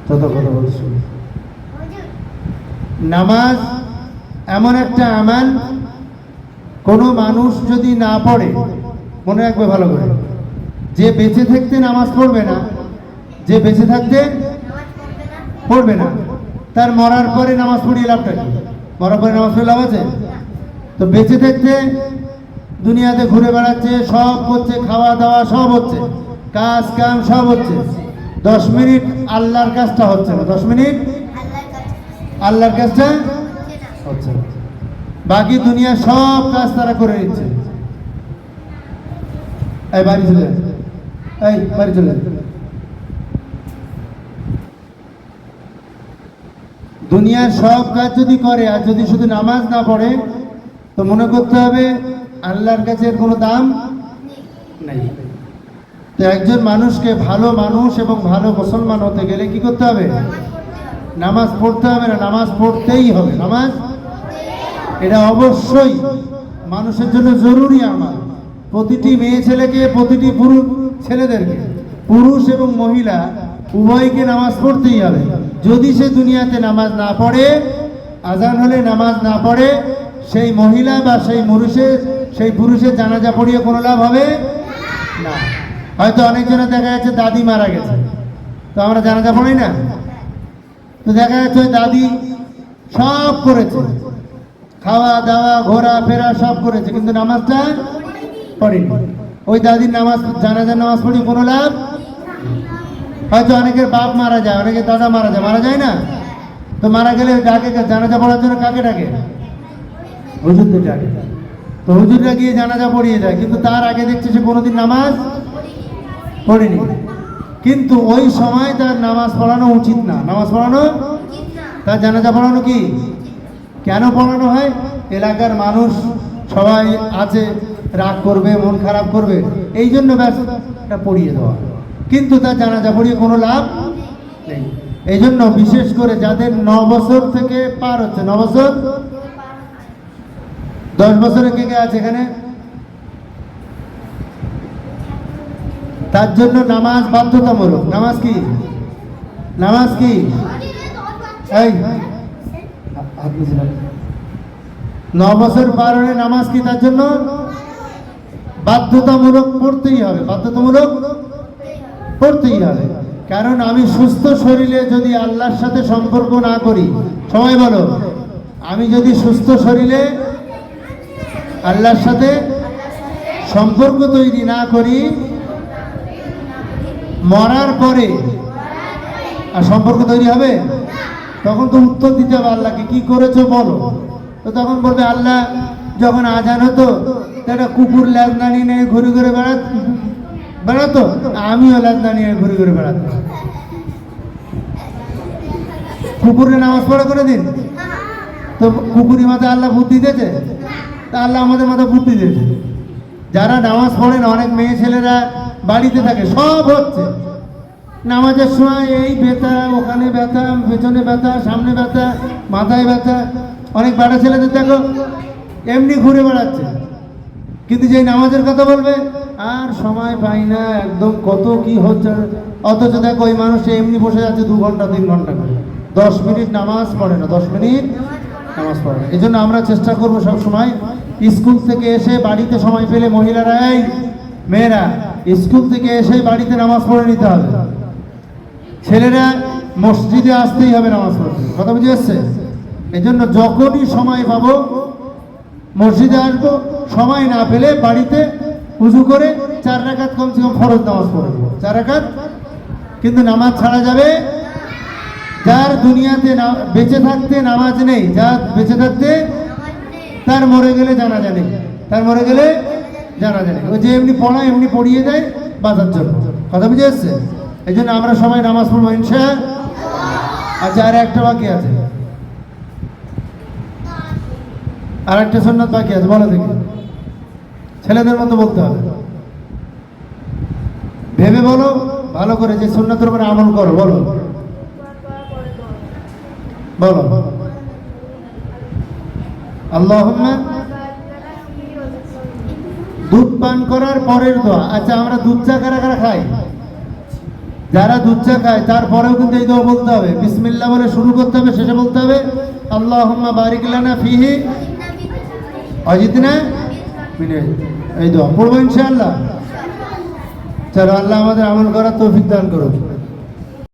যত কথা বলছি, নামাজ এমন একটা আমাল, কোনো মানুষ যদি না পড়ে, মনে রাখবে ভালো করে, যে বেঁচে থাকতে নামাজ পড়বে না, যে বেঁচে থাকতে পড়বে না, তার মরার পরে নামাজ পড়িয়ে লাভটা কি? মরার পরে নামাজ পড়ে লাভ আছে? তো বেঁচে থাকতে দুনিয়াতে ঘুরে বেড়াচ্ছে, সব করছে, খাওয়া দাওয়া সব হচ্ছে, কাজ কাম সব হচ্ছে, 10 মিনিট আল্লাহর কাজটা হচ্ছে না। 10 মিনিট আল্লাহর কাজটা হচ্ছে না, বাকি দুনিয়া সব কাজ তারা করে নিচ্ছে। এই বাড়ি চলে, এই বাড়ি চলে। দুনিয়ার সব কাজ যদি করে আর যদি শুধু নামাজ না পড়ে, তো মনে করতে হবে আল্লাহর কাছে এর কোনো দাম নেই। তো একজন মানুষকে ভালো মানুষ এবং ভালো মুসলমান হতে গেলে কি করতে হবে? নামাজ পড়তে হবে, না নামাজ পড়তেই হবে। নামাজ এটা অবশ্যই মানুষের জন্য জরুরি আমল। প্রতিটি মেয়ে ছেলেকে, প্রতিটি পুরুষ ছেলেদেরকে, পুরুষ এবং মহিলা উভয়কে নামাজ পড়তেই হবে। যদি সে দুনিয়াতে নামাজ না পড়ে, আজান হলে নামাজ না পড়ে, সেই মহিলা বা সেই পুরুষের জানাজা পড়িয়ে কোনো লাভ হবে না। হয়তো অনেকজনের দেখা যাচ্ছে দাদি মারা গেছে, তো আমরা জানাজা পড়ি না, তো দেখা যাচ্ছে ওই দাদি সব করেছে, খাওয়া দাওয়া ঘোরা ফেরা সব করেছে, কিন্তু নামাজটা পড়েনি। ওই দাদির নামাজ, জানাজার নামাজ পড়ি কোনো লাভ। হয়তো অনেকের বাপ মারা যায়, অনেকের দাদা মারা যায়, মারা যায় না? তো মারা গেলে ডাকে, জানাজা পড়ার জন্য কাকে ডাকে? হুজুরদের ডাকে। তো হুজুররা গিয়ে জানাজা পড়িয়ে যায়, কিন্তু তার আগে দেখছে সে কোনোদিন নামাজ পড়েনি। কিন্তু ওই সময় তার নামাজ পড়ানো উচিত না। নামাজ পড়ানো, তার জানাজা পড়ানো কি? কেন পড়ানো হয়? এলাকার মানুষ সবাই আছে, রাগ করবে, মন খারাপ করবে, এই জন্য ব্যাস এটা পড়িয়ে দেওয়া, কিন্তু তার জানাজা পড়িয়ে কোনো লাভ নেই। এই জন্য বিশেষ করে যাদের 9 বছর থেকে পার হচ্ছে, 9 বছর, 10 বছরের কে কে আছে এখানে? তার জন্য নামাজ বাধ্যতামূলক। নামাজ কি? নামাজ কি? এই 9 বছর পার হলে নামাজ কি তার জন্য বাধ্যতামূলক? পড়তেই হবে, বাধ্যতামূলক পড়তেই হবে। কারণ আমি সুস্থ শরীরে যদি আল্লাহর সাথে সম্পর্ক না করি, সবাই বলো, আমি যদি সুস্থ শরীরে আল্লাহর সাথে সম্পর্ক তৈরি না করি, মরার পরে আর সম্পর্ক তৈরি হবে? তখন তো উত্তর দিতে হবে আল্লাহকে, কি করেছো বলো। তো তখন বলবে, আল্লাহ যখন আজান হতো একটা কুকুর ল্যাজদানি নিয়ে ঘুরে ঘুরে বেড়াতো, আমিও ল্যাজদানি নিয়ে ঘুরে ঘুরে বেড়াতাম। কুকুরের নামাজ পড়া করে দিন, তো কুকুরি মাথায় আল্লাহ বুদ্ধি দিয়েছে? তা আল্লাহ আমাদের মাথায় বুদ্ধি দিয়েছে। যারা নামাজ পড়ে না, অনেক মেয়ে ছেলেরা বাড়িতে থাকে, সব হচ্ছে নামাজের সময় এই ব্যথা, ওখানে ব্যথা, পেছনে ব্যথা, সামনে ব্যথা, মাথায় ব্যথা। অনেক বাড়া ছেলেদের দেখো এমনি ঘুরে বেড়াচ্ছে, কিন্তু যে নামাজের কথা বলবে আর সময় পাই না, একদম কত কি হচ্ছে। অথচ দেখো ওই মানুষ এমনি বসে যাচ্ছে 2 ঘন্টা 3 ঘন্টা করে, 10 মিনিট নামাজ পড়ে না, 10 মিনিট নামাজ পড়ে না। এই জন্য আমরা চেষ্টা করবো সব সময় স্কুল থেকে এসে বাড়িতে সময় পেলে, মহিলারা, এই মেয়েরা স্কুল থেকে এসে বাড়িতে নামাজ পড়ে নিতে হবে। ছেলেরা মসজিদে আসতেই হবে নামাজ পড়তে। কথা বুঝে আসছে? এই জন্য যখনই সময় পাবো মসজিদে আসবো, সময় না পেলে বাড়িতে উজু করে 4 রাকাত কমসে কম ফরজ নামাজ পড়ে দেবো, 4 রাকাত। কিন্তু নামাজ ছাড়া যাবে। যার দুনিয়াতে বেঁচে থাকতে নামাজ নেই, যার বেঁচে থাকতে, তার মরে গেলে জানাজা নেই, তার মরে গেলে জানাজা নেই। ওই যে এমনি পড়া এমনি পড়িয়ে দেয় বাঁচার জন্য। কথা বুঝে আসছে? এই জন্য আমরা সবাই নামাজ পড়বো ইনশাআল্লাহ। আচ্ছা, আর একটা বাকি আছে, আর একটা সুন্নাত বাকি আছে, বলো দেখি। ছেলেদের মতো বলতে হবে, ভেবে বলো ভালো করে, যে সুন্নাতের উপরে আমল করো। বলো বলো, আল্লাহুম্মা। দুধ পান করার পরের দোয়া। আচ্ছা, আমরা দুধ চা কারা কারা খাই? যারা দুধ চা খায় তারপরেও কিন্তু এই দোয়া বলতে হবে, বিসমিল্লাহ বলে শুরু করতে হবে, শেষে বলতে হবে আল্লাহুম্মা বারিক লানা ফিহি ওয়াজিদনা মিন এই দোয়া পড়বো ইনশাআল্লাহ। চলো, আল্লাহ আমাদের আমল করার তৌফিক দান করুন।